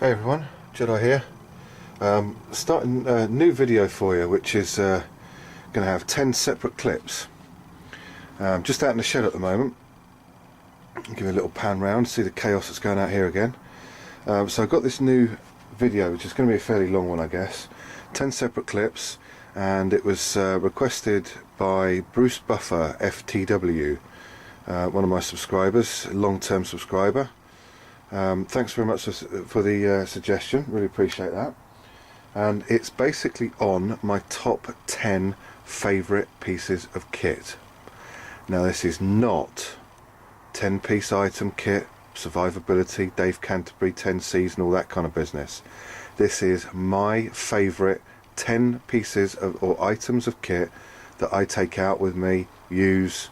Hey everyone, Jedi here. Starting a new video for you, which is going to have 10 separate clips. Just out in the shed at the moment. I'll give you a little pan round, see the chaos that's going out here again. So I've got this new video, which is going to be a fairly long one, I guess. 10 separate clips, and it was requested by Bruce Buffer FTW, one of my subscribers, long-term subscriber. Thanks very much for the suggestion, really appreciate that. And it's basically on my top 10 favourite pieces of kit. Now this is not 10 piece item kit, survivability, Dave Canterbury, 10 season, all that kind of business. This is my favourite 10 pieces of, or items of kit that I take out with me, use,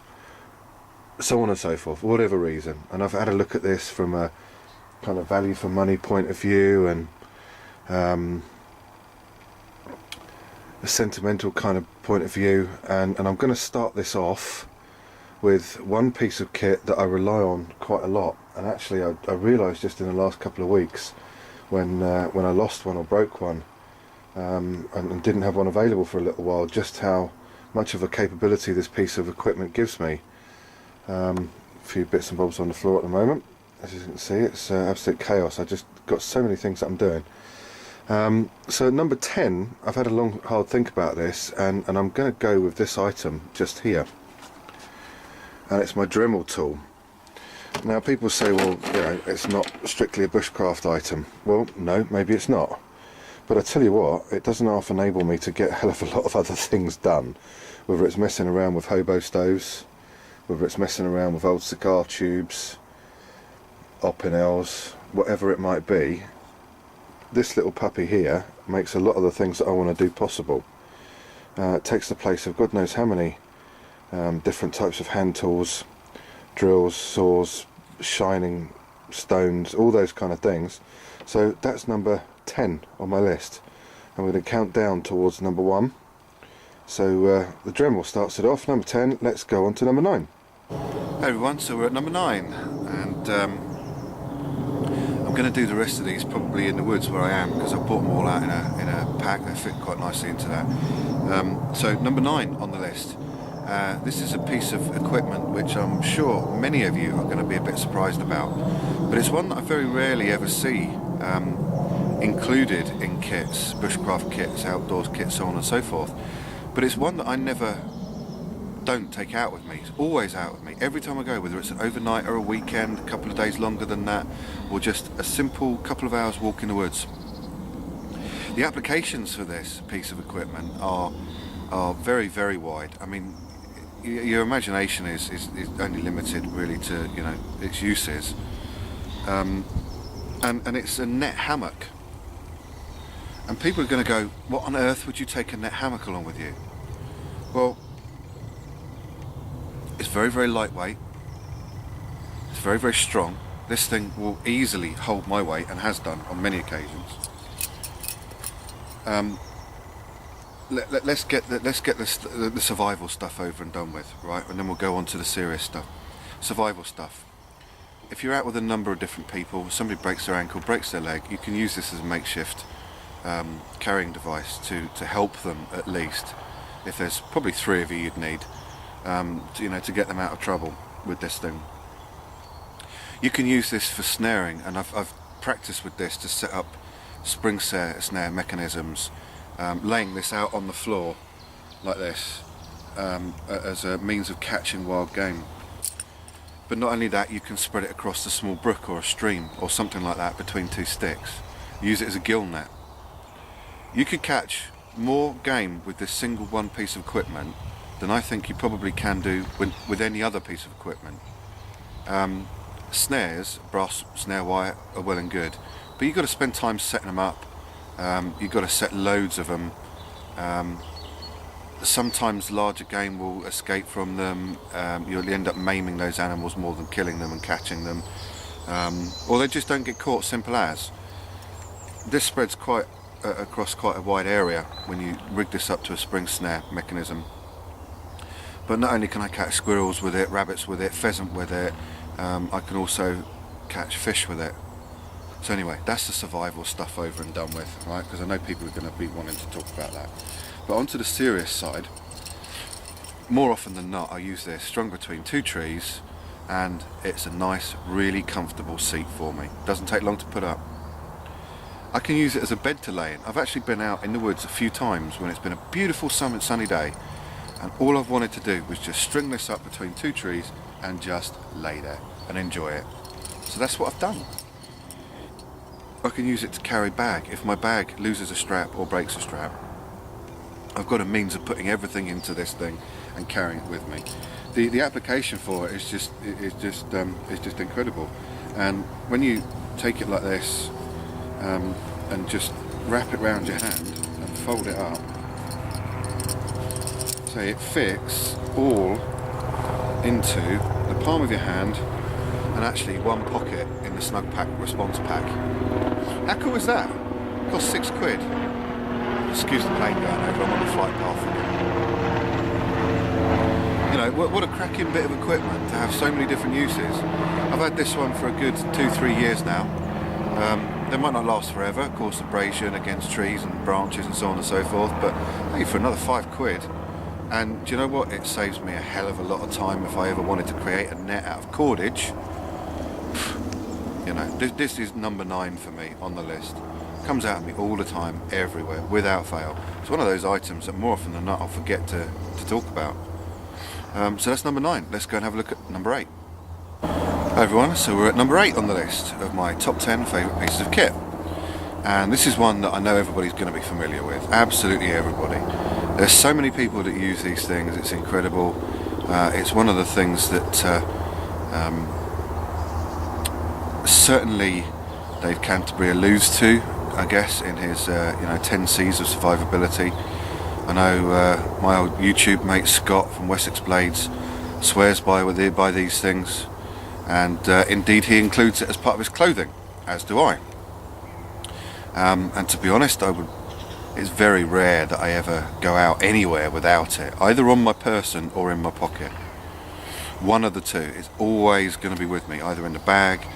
so on and so forth, for whatever reason. And I've had a look at this from a kind of value for money point of view, and a sentimental kind of point of view, and I'm going to start this off with one piece of kit that I rely on quite a lot. And actually I realised just in the last couple of weeks when I lost one or broke one, and didn't have one available for a little while, just how much of a capability this piece of equipment gives me. A few bits and bobs on the floor at the moment. As you can see, it's absolute chaos. I just got so many things that I'm doing. So number 10, I've had a long hard think about this, and I'm going to go with this item just here, and it's my Dremel tool. Now people say, well, you know, it's not strictly a bushcraft item. Well, no, maybe it's not, but I tell you what, it doesn't half enable me to get a hell of a lot of other things done, whether it's messing around with hobo stoves, whether it's messing around with old cigar tubes, Opinels, whatever it might be. This little puppy here makes a lot of the things that I want to do possible. It takes the place of God knows how many different types of hand tools, drills, saws, shining stones, all those kind of things. So that's number 10 on my list. I'm going to count down towards number 1. So the Dremel starts it off, number 10. Let's go on to number 9. Hey everyone, so we're at number 9, and I'm going to do the rest of these probably in the woods where I am, because I bought them all out in a pack. They fit quite nicely into that. So number 9 on the list. This is a piece of equipment which I'm sure many of you are going to be a bit surprised about, but it's one that I very rarely ever see included in kits, bushcraft kits, outdoors kits, so on and so forth. But it's one that I don't take out with me. It's always out with me every time I go, whether it's an overnight or a weekend, a couple of days longer than that, or just a simple couple of hours walk in the woods. The applications for this piece of equipment are very, very wide. I mean, your imagination is only limited really to, you know, its uses, and it's a net hammock. And people are going to go, what on earth would you take a net hammock along with you? Well, it's very, very lightweight. It's very, very strong. This thing will easily hold my weight, and has done on many occasions. Let's get the survival stuff over and done with, right? And then we'll go on to the serious stuff. Survival stuff. If you're out with a number of different people, somebody breaks their ankle, breaks their leg, you can use this as a makeshift carrying device to help them, at least. If there's probably 3 of you, you'd need. To get them out of trouble with this thing. You can use this for snaring, and I've practiced with this to set up spring snare mechanisms, laying this out on the floor like this as a means of catching wild game. But not only that, you can spread it across a small brook or a stream or something like that between 2 sticks. Use it as a gill net. You could catch more game with this single one piece of equipment than I think you probably can do with any other piece of equipment. Snares, brass snare wire, are well and good, but you've got to spend time setting them up. You've got to set loads of them. Sometimes larger game will escape from them. You'll end up maiming those animals more than killing them and catching them, or they just don't get caught, simple as. This spreads across quite a wide area when you rig this up to a spring snare mechanism. But not only can I catch squirrels with it, rabbits with it, pheasant with it, I can also catch fish with it. So anyway, that's the survival stuff over and done with, right? Because I know people are going to be wanting to talk about that. But onto the serious side, more often than not I use this strung between two trees, and it's a nice, really comfortable seat for me. Doesn't take long to put up. I can use it as a bed to lay in. I've actually been out in the woods a few times when it's been a beautiful sunny day, and all I've wanted to do was just string this up between two trees and just lay there and enjoy it. So that's what I've done. I can use it to carry bag. If my bag loses a strap or breaks a strap, I've got a means of putting everything into this thing and carrying it with me. The application for it is just incredible. And when you take it like this and just wrap it around your hand and fold it up, so it fits all into the palm of your hand and actually one pocket in the Snug Pack response pack. How cool is that? It cost £6. Excuse the plane going over, I'm on the flight path again. You know, what a cracking bit of equipment to have so many different uses. I've had this one for a good 2-3 years now. They might not last forever, of course, abrasion against trees and branches and so on and so forth, but hey, for another £5. And do you know what? It saves me a hell of a lot of time if I ever wanted to create a net out of cordage. You know, this is number 9 for me on the list. Comes out at me all the time, everywhere, without fail. It's one of those items that more often than not I'll forget to talk about. So that's number 9. Let's go and have a look at number 8. Hi everyone, so we're at number 8 on the list of my top 10 favourite pieces of kit. And this is one that I know everybody's going to be familiar with. Absolutely everybody. There's so many people that use these things, it's incredible. It's one of the things that certainly Dave Canterbury alludes to, I guess, in his 10 C's of survivability. I know my old YouTube mate Scott from Wessex Blades swears by these things, and indeed he includes it as part of his clothing, as do I. And to be honest, it's very rare that I ever go out anywhere without it, either on my person or in my pocket. One of the two is always going to be with me, either in the bag,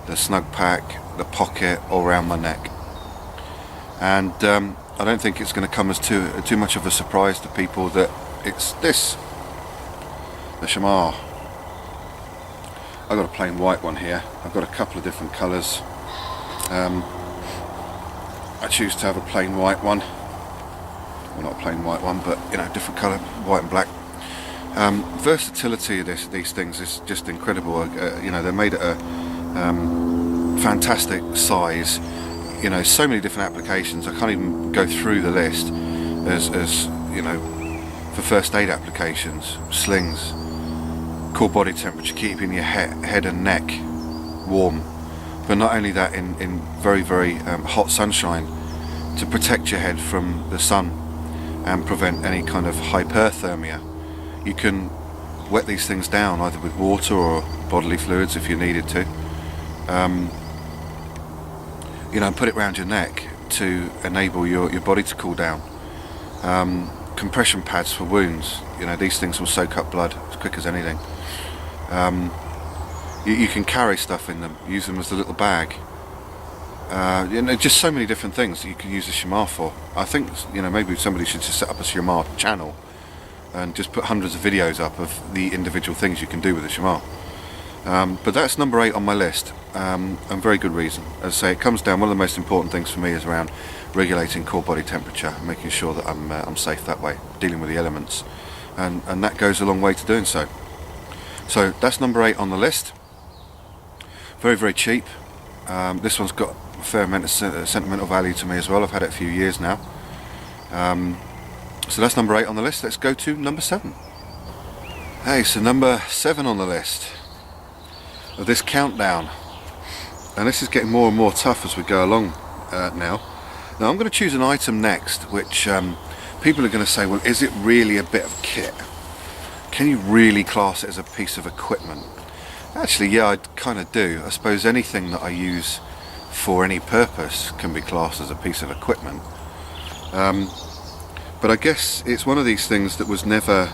the Snug Pack, the pocket, or around my neck. And I don't think it's going to come as too much of a surprise to people that it's this, the Shamar. I've got a plain white one here. I've got a couple of different colours. I choose to have a plain white one. Well, not a plain white one, but you know, different colour, white and black. Versatility of these things is just incredible. You know, they're made at a fantastic size. You know, so many different applications. I can't even go through the list. As you know, for first aid applications, slings, core body temperature, keeping your head and neck warm. But not only that, in very, very hot sunshine, to protect your head from the sun and prevent any kind of hyperthermia. You can wet these things down either with water or bodily fluids if you needed to. You know, and put it around your neck to enable your body to cool down. Compression pads for wounds. You know, these things will soak up blood as quick as anything. You can carry stuff in them, use them as a little bag. You know, just so many different things that you can use the Shamar for. I think, you know, maybe somebody should just set up a Shamar channel and just put hundreds of videos up of the individual things you can do with the Shamar. But that's number 8 on my list, and very good reason. As I say, it comes down, one of the most important things for me is around regulating core body temperature, making sure that I'm safe that way, dealing with the elements, and that goes a long way to doing so. So that's number 8 on the list. Very, very cheap. This one's got a fair amount of sentimental value to me as well. I've had it a few years now. So that's number 8 on the list. Let's go to number 7. Hey, so number 7 on the list of this countdown, and this is getting more and more tough as we go along now. Now I'm going to choose an item next which people are going to say, well, is it really a bit of kit? Can you really class it as a piece of equipment? Actually, yeah, I kind of do. I suppose anything that I use for any purpose can be classed as a piece of equipment. But I guess it's one of these things that was never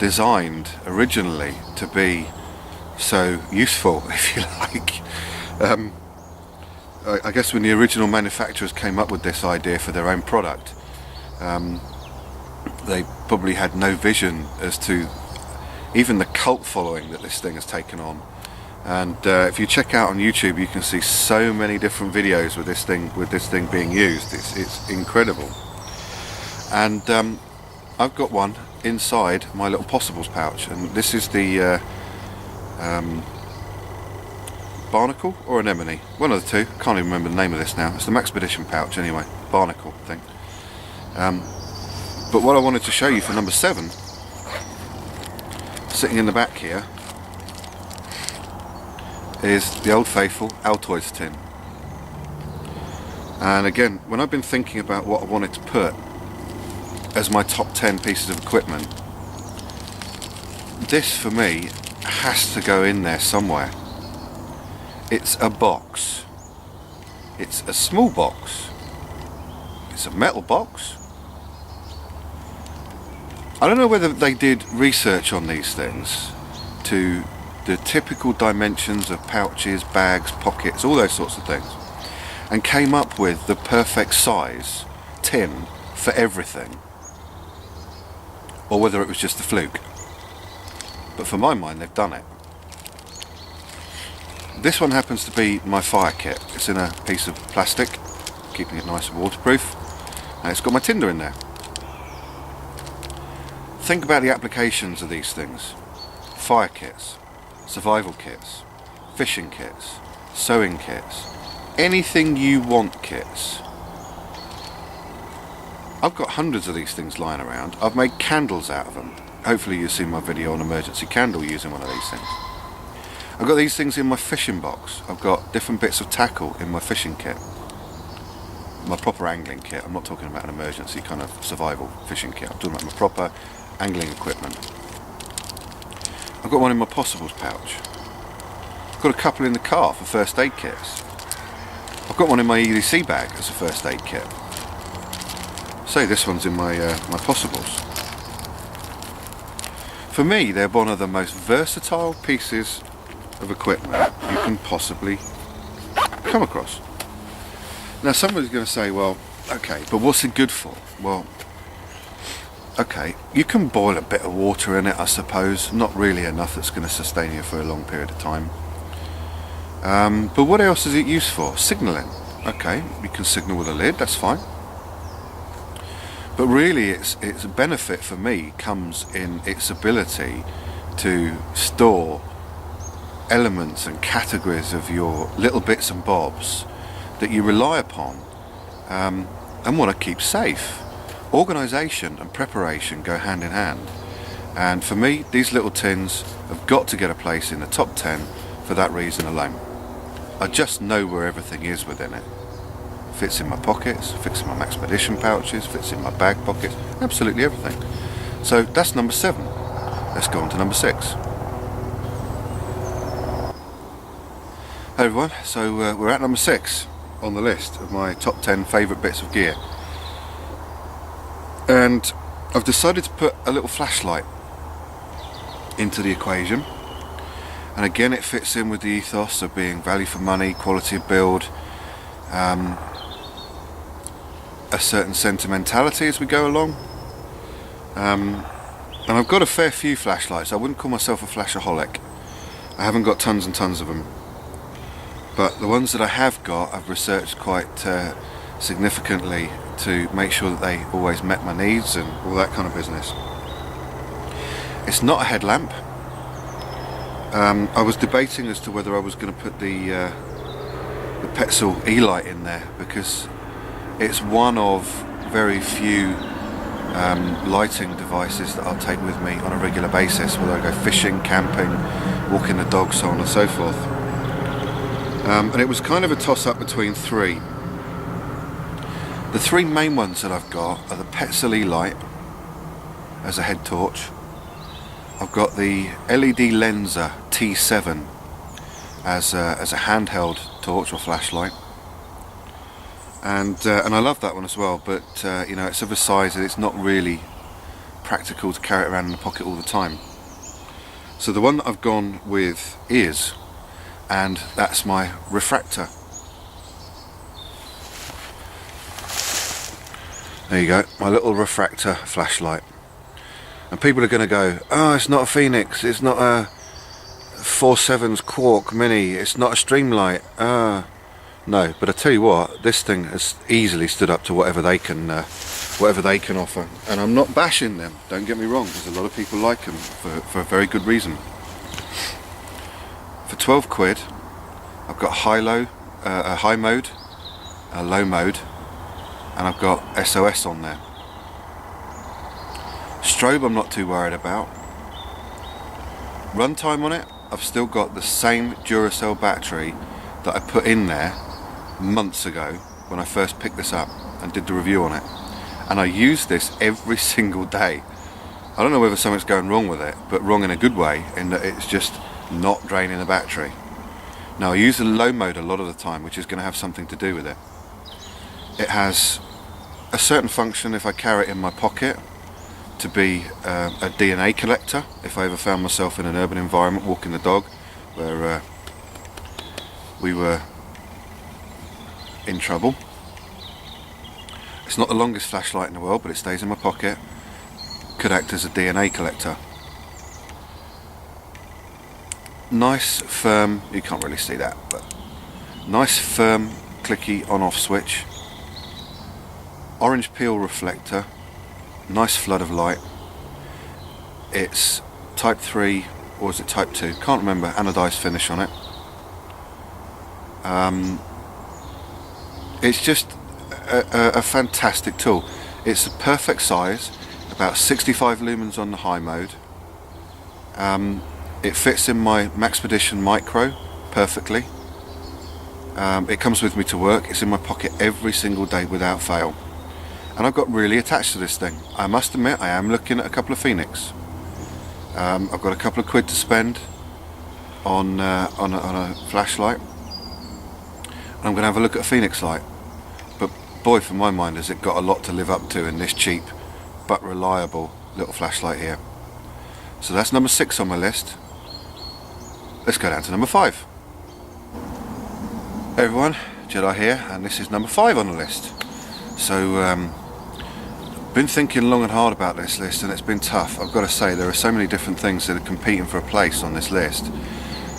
designed originally to be so useful, if you like. I guess when the original manufacturers came up with this idea for their own product, they probably had no vision as to even the cult following that this thing has taken on. And if you check out on YouTube, you can see so many different videos with this thing being used. It's incredible. And I've got one inside my little possibles pouch, and this is the barnacle or anemone, one of the two. Can't even remember the name of this now. It's the Maxpedition pouch anyway, barnacle thing. But what I wanted to show you for number 7, sitting in the back here, is the old faithful Altoids tin. And again, when I've been thinking about what I wanted to put as my top 10 pieces of equipment, this for me has to go in there somewhere. It's a box. It's a small box. It's a metal box. I don't know whether they did research on these things to the typical dimensions of pouches, bags, pockets, all those sorts of things, and came up with the perfect size tin for everything, or whether it was just a fluke. But for my mind, they've done it. This one happens to be my fire kit. It's in a piece of plastic, keeping it nice and waterproof, and it's got my tinder in there. Think about the applications of these things. Fire kits, survival kits, fishing kits, sewing kits, anything you want kits. I've got hundreds of these things lying around. I've made candles out of them. Hopefully you've seen my video on emergency candle using one of these things. I've got these things in my fishing box. I've got different bits of tackle in my fishing kit. My proper angling kit. I'm not talking about an emergency kind of survival fishing kit. I'm talking about my proper angling equipment. I've got one in my possibles pouch. I've got a couple in the car for first aid kits. I've got one in my EDC bag as a first aid kit. Say this one's in my my possibles. For me, they're one of the most versatile pieces of equipment you can possibly come across. Now somebody's going to say, well, okay, but what's it good for? Well, okay, you can boil a bit of water in it, I suppose. Not really enough that's going to sustain you for a long period of time. But what else is it used for? Signalling. Okay, you can signal with a lid, that's fine. But really its benefit for me comes in its ability to store elements and categories of your little bits and bobs that you rely upon and want to keep safe. Organisation and preparation go hand in hand, and for me these little tins have got to get a place in the top 10 for that reason alone. I just know where everything is within it. Fits in my pockets, fits in my Maxpedition pouches, fits in my bag pockets, absolutely everything. So that's number 7. Let's go on to number 6. Hey everyone, so we're at number 6 on the list of my top 10 favourite bits of gear. And I've decided to put a little flashlight into the equation, and again it fits in with the ethos of being value for money, quality of build, a certain sentimentality as we go along, and I've got a fair few flashlights. I wouldn't call myself a flashaholic. I haven't got tons and tons of them, but the ones that I have got I've researched quite significantly to make sure that they always met my needs and all that kind of business. It's not a headlamp. I was debating as to whether I was going to put the Petzl E-light in there, because it's one of very few lighting devices that I'll take with me on a regular basis, whether I go fishing, camping, walking the dog, so on and so forth. And it was kind of a toss-up between 3. The 3 main ones that I've got are the Petzl E-light as a head torch. I've got the LED Lenser T7 as a handheld torch or flashlight, and I love that one as well. But you know, it's of a size that it's not really practical to carry it around in the pocket all the time. So the one that I've gone with is, and that's my refractor. There you go, my little refractor flashlight. And people are going to go, oh, it's not a Phoenix, it's not a 4.7's Quark Mini, it's not a Streamlight. No, but I tell you what, this thing has easily stood up to whatever they can offer. And I'm not bashing them, don't get me wrong, there's a lot of people like them for a very good reason. For 12 quid, I've got a high mode, a low mode, and I've got SOS on there. Strobe I'm not too worried about. Runtime on it, I've still got the same Duracell battery that I put in there months ago when I first picked this up and did the review on it. And I use this every single day. I don't know whether something's going wrong with it, but wrong in a good way, in that it's just not draining the battery. Now I use the low mode a lot of the time, which is going to have something to do with it. It has a certain function if I carry it in my pocket to be a DNA collector if I ever found myself in an urban environment walking the dog where we were in trouble. It's not the longest flashlight in the world, but it stays in my pocket. Could act as a DNA collector. Nice firm, you can't really see that, but nice firm clicky on off switch. Orange peel reflector, nice flood of light. It's type 3 or is it type 2, can't remember, anodized finish on it. It's just a fantastic tool. It's a perfect size, about 65 lumens on the high mode. It fits in my Maxpedition Micro perfectly. It comes with me to work, it's in my pocket every single day without fail. And I've got really attached to this thing. I must admit, I am looking at a couple of Phoenix. I've got a couple of quid to spend on a flashlight. And I'm going to have a look at a Phoenix light. But boy, for my mind, has it got a lot to live up to in this cheap but reliable little flashlight here. So that's number 6 on my list. Let's go down to number 5. Hey everyone, Jedi here, and this is number 5 on the list. So, been thinking long and hard about this list, and it's been tough. I've got to say, there are so many different things that are competing for a place on this list.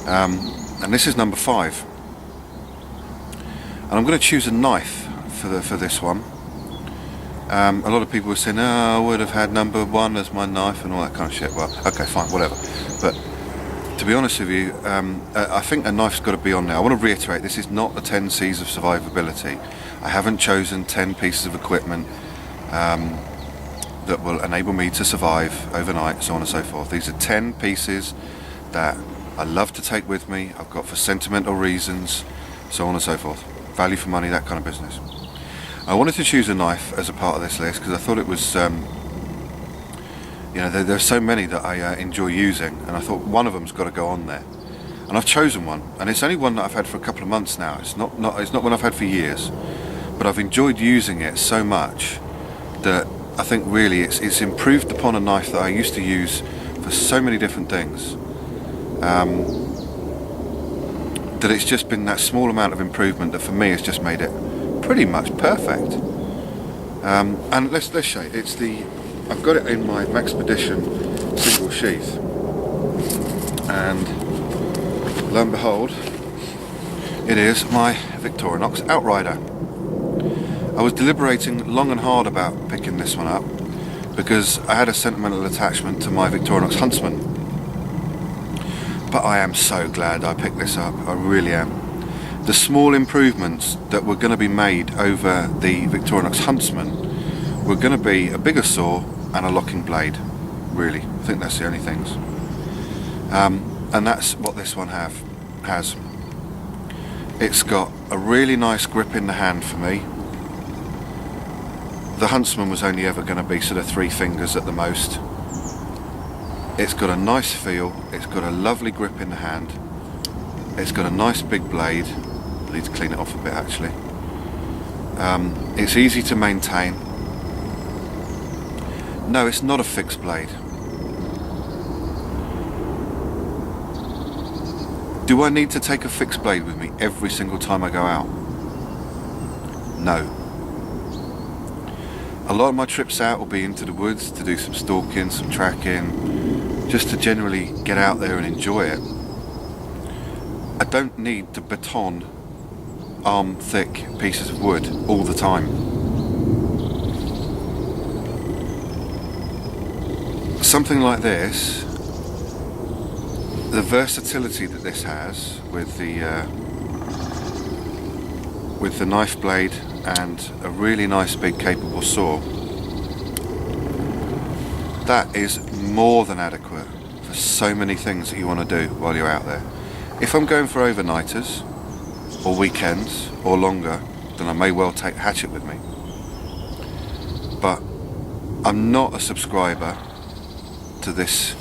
And this is number 5. And I'm going to choose a knife for this one. A lot of people were saying, oh, I would have had NumberOne as my knife and all that kind of shit. Well, okay, fine, whatever. But to be honest with you, I think a knife's got to be on there. I want to reiterate, this is not the 10 C's of survivability. I haven't chosen 10 pieces of equipment that will enable me to survive overnight, so on and so forth. These are 10 pieces that I love to take with me, I've got for sentimental reasons, so on and so forth. Value for money, that kind of business. I wanted to choose a knife as a part of this list because I thought it was, you know, there are so many that I enjoy using, and I thought one of them's got to go on there. And I've chosen one, and it's only one that I've had for a couple of months now. It's not one I've had for years, but I've enjoyed using it so much that I think really it's improved upon a knife that I used to use for so many different things. That it's just been that small amount of improvement that for me has just made it pretty much perfect. And let's show you. I've got it in my Maxpedition single sheath, and lo and behold, it is my Victorinox Outrider. I was deliberating long and hard about picking this one up because I had a sentimental attachment to my Victorinox Huntsman. But I am so glad I picked this up, I really am. The small improvements that were going to be made over the Victorinox Huntsman were going to be a bigger saw and a locking blade, really. I think that's the only things. And that's what this one has. It's got a really nice grip in the hand for me. The Huntsman was only ever going to be sort of 3 fingers at the most. It's got a nice feel, it's got a lovely grip in the hand, it's got a nice big blade. I need to clean it off a bit actually. It's easy to maintain. No, it's not a fixed blade. Do I need to take a fixed blade with me every single time I go out? No. A lot of my trips out will be into the woods to do some stalking, some tracking, just to generally get out there and enjoy it. I don't need to baton arm thick pieces of wood all the time. Something like this, the versatility that this has with the knife blade and a really nice big capable saw, that is more than adequate for so many things that you want to do while you're out there. If I'm going for overnighters or weekends or longer, then I may well take a hatchet with me. But I'm not a subscriber to this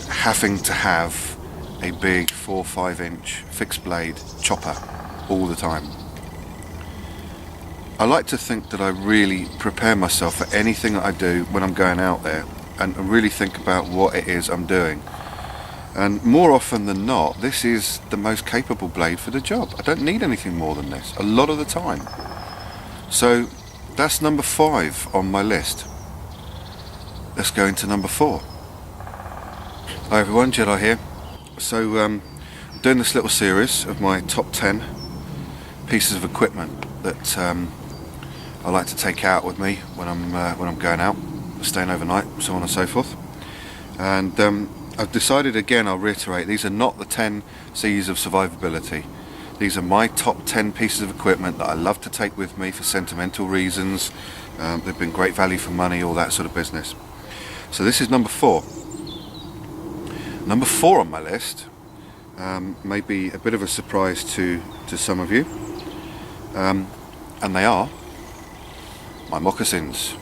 having to have a big 4 or 5 inch fixed blade chopper all the time. I like to think that I really prepare myself for anything that I do when I'm going out there, and really think about what it is I'm doing. And more often than not, this is the most capable blade for the job. I don't need anything more than this a lot of the time. So that's number 5 on my list. Let's go into number 4. Hi everyone, Jedi here. So I'm doing this little series of my top 10 pieces of equipment that I like to take out with me when I'm going out, staying overnight, so on and so forth. And I've decided, again, I'll reiterate, these are not the 10 C's of survivability. These are my top 10 pieces of equipment that I love to take with me for sentimental reasons. They've been great value for money, all that sort of business. So this is number 4. Number 4 on my list may be a bit of a surprise to some of you. And they are my moccasins.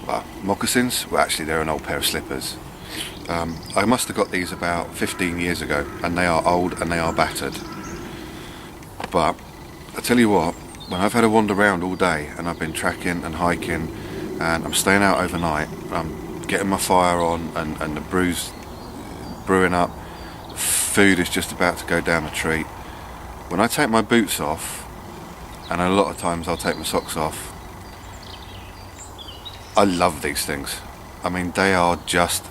Well, moccasins? Well, actually they're an old pair of slippers. I must have got these about 15 years ago, and they are old and they are battered. But I tell you what, when I've had a wander around all day and I've been tracking and hiking and I'm staying out overnight, I'm getting my fire on and the brew's brewing up, food is just about to go down the treat. When I take my boots off, and a lot of times I'll take my socks off, I love these things. I mean, they are just,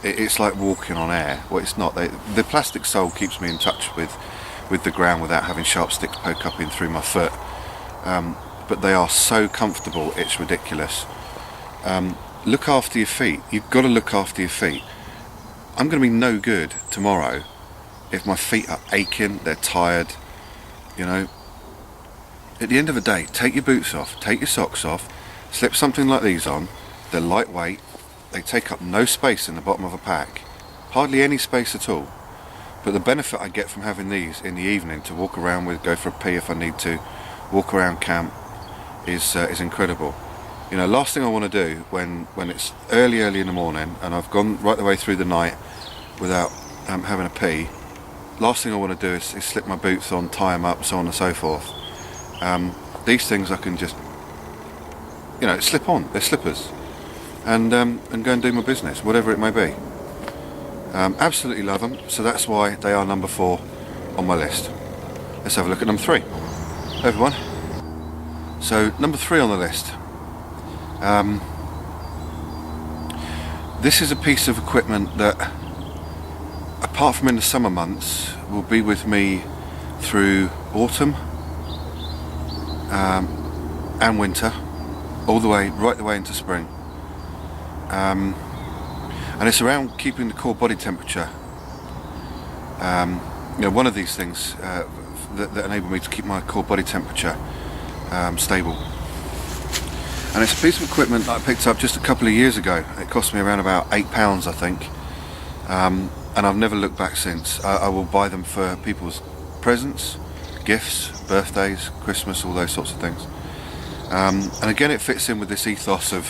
it's like walking on air. Well, it's not. The plastic sole keeps me in touch with the ground without having sharp sticks poke up in through my foot. But they are so comfortable, it's ridiculous. Look after your feet. You've got to look after your feet. I'm going to be no good tomorrow if my feet are aching, they're tired, you know. At the end of the day, take your boots off, take your socks off, slip something like these on. They're lightweight, they take up no space in the bottom of a pack, hardly any space at all. But the benefit I get from having these in the evening to walk around with, go for a pee if I need to, walk around camp, is incredible. You know, last thing I want to do when it's early in the morning and I've gone right the way through the night without having a pee, last thing I want to do is slip my boots on, tie them up, so on and so forth. These things I can just, you know, slip on, they're slippers, and go and do my business, whatever it may be. Absolutely love them, so that's why they are number 4 on my list. Let's have a look at number 3. Hey everyone. So number 3 on the list. This is a piece of equipment that, apart from in the summer months, will be with me through autumn and winter, right the way into spring. And it's around keeping the core body temperature. You know, one of these things that enable me to keep my core body temperature stable. And it's a piece of equipment that I picked up just a couple of years ago. It cost me around about £8, I think, and I've never looked back since. I will buy them for people's presents, gifts, birthdays, Christmas, all those sorts of things. And again, it fits in with this ethos of,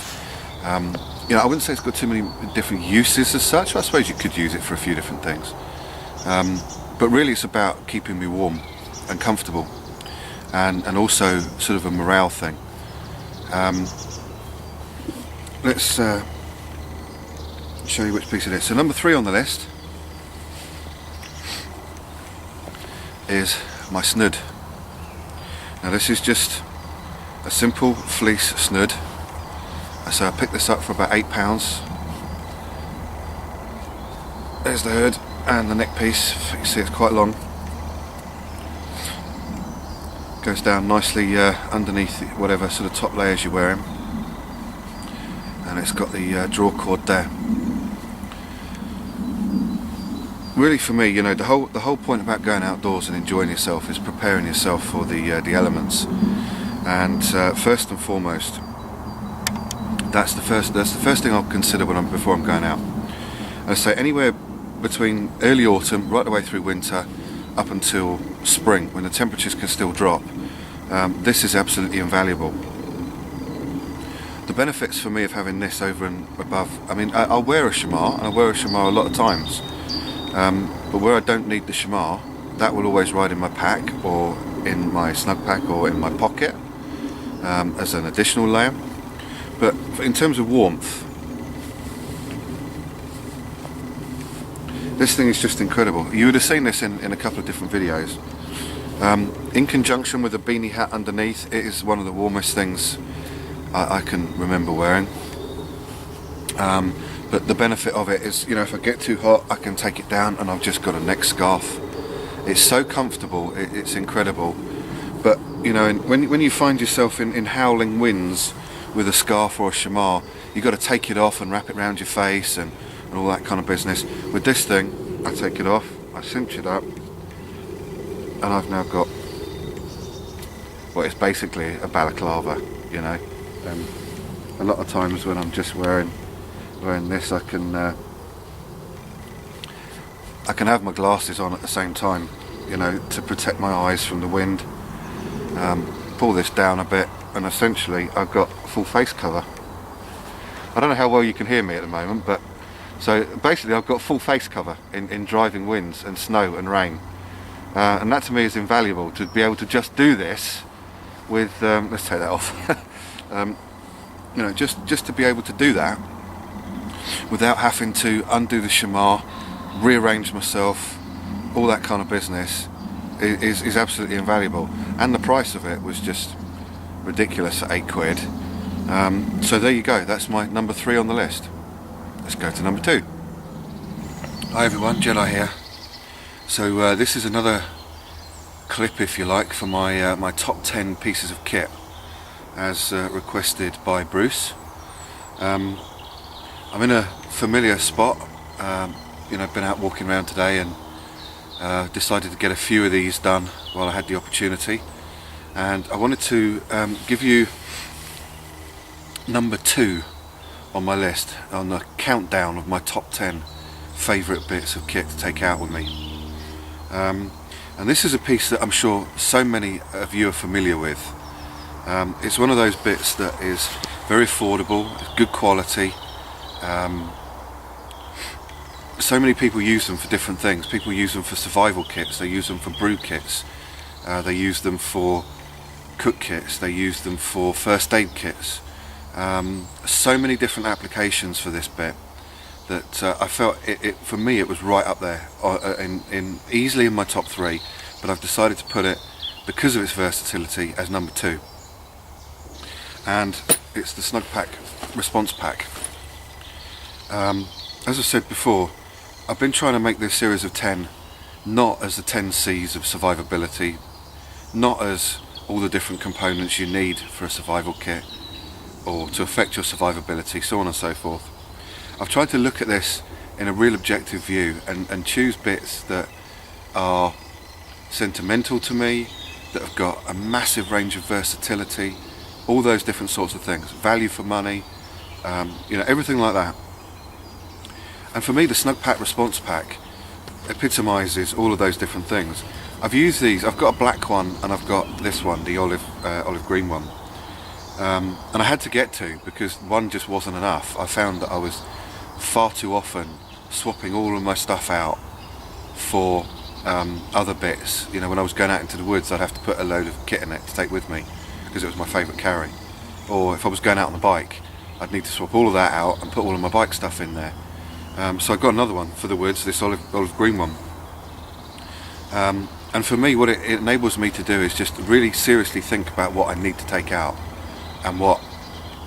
you know, I wouldn't say it's got too many different uses as such. I suppose you could use it for a few different things. But really it's about keeping me warm and comfortable, and also sort of a morale thing. Let's show you which piece it is. So number 3 on the list is my snood. Now this is just a simple fleece snood. So I picked this up for about £8. There's the hood and the neck piece. You can see it's quite long. Goes down nicely underneath whatever sort of top layers you're wearing, and it's got the draw cord there. Really, for me, you know, the whole point about going outdoors and enjoying yourself is preparing yourself for the elements. And first and foremost, that's the first thing I'll consider before I'm going out. I say anywhere between early autumn right the way through winter up until spring, when the temperatures can still drop, this is absolutely invaluable. The benefits for me of having this over and above, I mean, I'll wear a shamar, and I wear a shamar a lot of times, but where I don't need the shamar, that will always ride in my pack or in my snug pack or in my pocket as an additional layer. But in terms of warmth, this thing is just incredible. You would have seen this in a couple of different videos. In conjunction with a beanie hat underneath, it is one of the warmest things I can remember wearing. But the benefit of it is, you know, if I get too hot, I can take it down and I've just got a neck scarf. It's so comfortable, it's incredible. But, you know, when you find yourself in howling winds with a scarf or a shamar, you've got to take it off and wrap it around your face and all that kind of business. With this thing, I take it off, I cinch it up, and I've now got what is basically a balaclava, you know. A lot of times when I'm just wearing this, I can have my glasses on at the same time, you know, to protect my eyes from the wind. Pull this down a bit, and essentially I've got full face cover. I don't know how well you can hear me at the moment, but so basically I've got full face cover in driving winds and snow and rain, and that to me is invaluable, to be able to just do this with let's take that off. You know, just to be able to do that without having to undo the shamar, rearrange myself, all that kind of business is absolutely invaluable. And the price of it was just ridiculous at £8. So there you go, that's my number 3 on the list. Let's go to number 2. Hi everyone, Jedi here. So this is another clip, if you like, for my my top 10 pieces of kit as requested by Bruce. I'm in a familiar spot, you know, been out walking around today and decided to get a few of these done while I had the opportunity, and I wanted to give you number 2 on my list, on the countdown of my top 10 favourite bits of kit to take out with me. And this is a piece that I'm sure so many of you are familiar with. It's one of those bits that is very affordable, good quality. So many people use them for different things. People use them for survival kits, they use them for brew kits, they use them for cook kits, they use them for first aid kits. So many different applications for this bit that I felt for me it was right up there, easily in my top 3, but I've decided to put it, because of its versatility, as number 2. And it's the Snug Pack Response Pack. As I said before, I've been trying to make this series of 10 not as the 10 C's of survivability, not as all the different components you need for a survival kit or to affect your survivability, so on and so forth. I've tried to look at this in a real objective view and choose bits that are sentimental to me, that have got a massive range of versatility, all those different sorts of things, value for money, you know, everything like that. And for me, the Snug Pack Response Pack epitomises all of those different things. I've used these, I've got a black one and I've got this one, the olive green one. And I had to get 2 because one just wasn't enough. I found that I was far too often swapping all of my stuff out for other bits. You know, when I was going out into the woods, I'd have to put a load of kit in it to take with me because it was my favourite carry. Or if I was going out on the bike, I'd need to swap all of that out and put all of my bike stuff in there. So I got another one for the woods, this olive green one. And for me, what it enables me to do is just really seriously think about what I need to take out. and what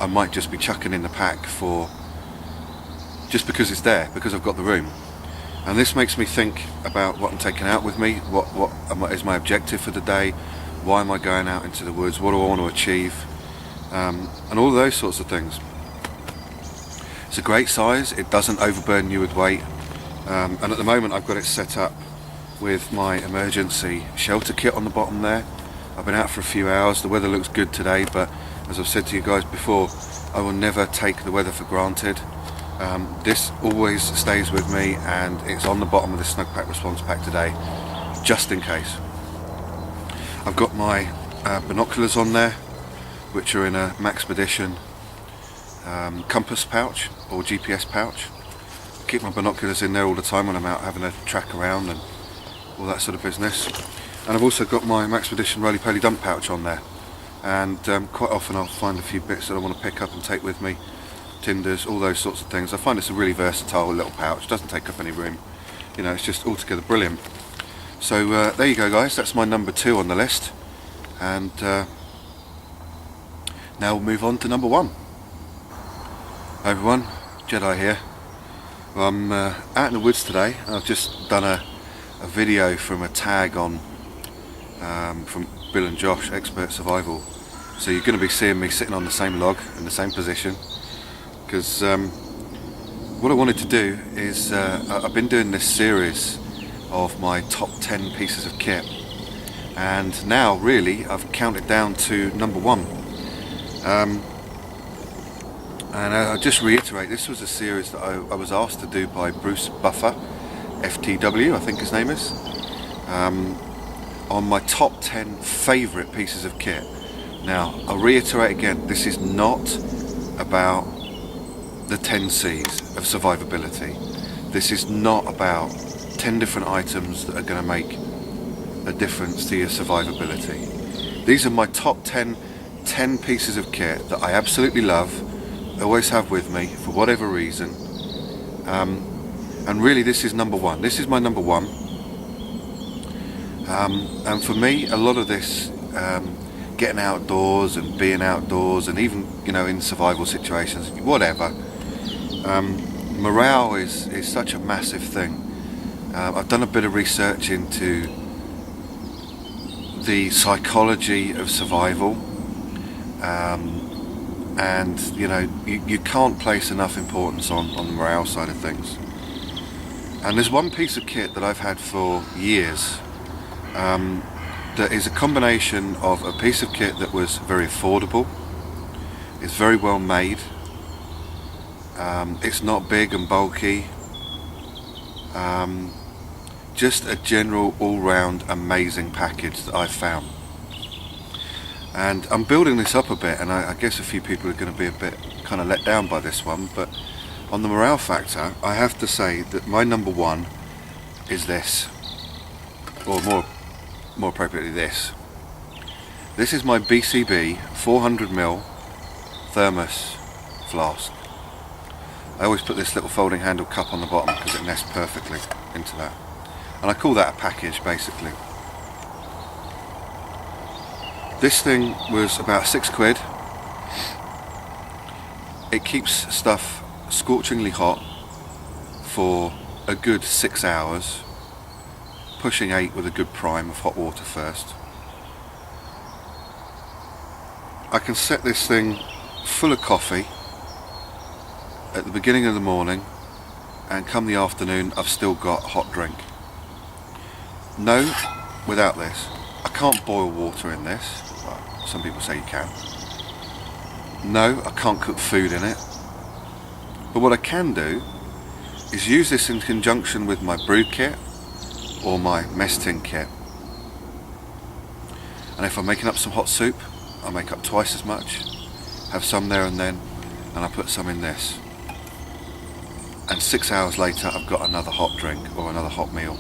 I might just be chucking in the pack for just because it's there, because I've got the room. And this makes me think about what I'm taking out with me, what is my objective for the day, why am I going out into the woods, what do I want to achieve, and all of those sorts of things. It's a great size, it doesn't overburden you with weight, and at the moment I've got it set up with my emergency shelter kit on the bottom there. I've been out for a few hours, the weather looks good today, but as I've said to you guys before, I will never take the weather for granted. This always stays with me, and it's on the bottom of the Snug Pack Response Pack today, just in case. I've got my binoculars on there, which are in a Maxpedition compass pouch or GPS pouch. I keep my binoculars in there all the time when I'm out having a track around and all that sort of business. And I've also got my Maxpedition roly-poly dump pouch on there, and quite often I'll find a few bits that I want to pick up and take with me, tinders, all those sorts of things. I find it's a really versatile little pouch, doesn't take up any room, you know, it's just altogether brilliant. So there you go guys, that's my number 2 on the list, and now we'll move on to number 1. Hi everyone, Jedi here. Well, I'm out in the woods today. I've just done a video from a tag on from Bill and Josh, Expert Survival. So you're going to be seeing me sitting on the same log in the same position, because what I wanted to do is I've been doing this series of my top 10 pieces of kit, and now really I've counted down to number 1. And I'll just reiterate, this was a series that I was asked to do by Bruce Buffer, FTW I think his name is, on my top 10 favourite pieces of kit. Now I'll reiterate again, this is not about the 10 C's of survivability. This is not about 10 different items that are going to make a difference to your survivability. These are my top 10 pieces of kit that I absolutely love, always have with me for whatever reason, and really this is number 1. This is my number 1, and for me a lot of this getting outdoors and being outdoors, and even, you know, in survival situations, whatever, morale is such a massive thing. I've done a bit of research into the psychology of survival, and you know, you can't place enough importance on the morale side of things. And there's one piece of kit that I've had for years that is a combination of a piece of kit that was very affordable, it's very well made, it's not big and bulky, just a general all-round amazing package that I've found. And I'm building this up a bit, and I guess a few people are going to be a bit kind of let down by this one, but on the morale factor I have to say that my number 1 is this, or more appropriately this. This is my BCB 400ml thermos flask. I always put this little folding handle cup on the bottom because it nests perfectly into that, and I call that a package basically. This thing was about £6. It keeps stuff scorchingly hot for a good 6 hours, pushing 8 with a good prime of hot water first. I can set this thing full of coffee at the beginning of the morning, and come the afternoon I've still got hot drink. No, without this, I can't boil water in this. Well, some people say you can. No, I can't cook food in it. But what I can do is use this in conjunction with my brew kit or my mess tin kit. And if I'm making up some hot soup, I'll make up twice as much, have some there and then, and I put some in this. And 6 hours later I've got another hot drink or another hot meal.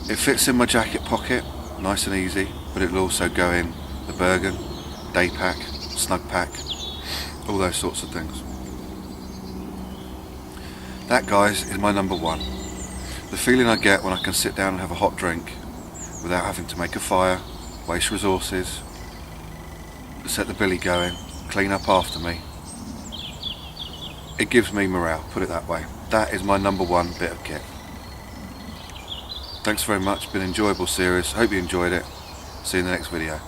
It fits in my jacket pocket, nice and easy, but it'll also go in the Bergen, day pack, snug pack, all those sorts of things. That, guys, is my number 1. The feeling I get when I can sit down and have a hot drink without having to make a fire, waste resources, set the billy going, clean up after me. It gives me morale, put it that way. That is my number one bit of kit. Thanks very much, been an enjoyable series, hope you enjoyed it. See you in the next video.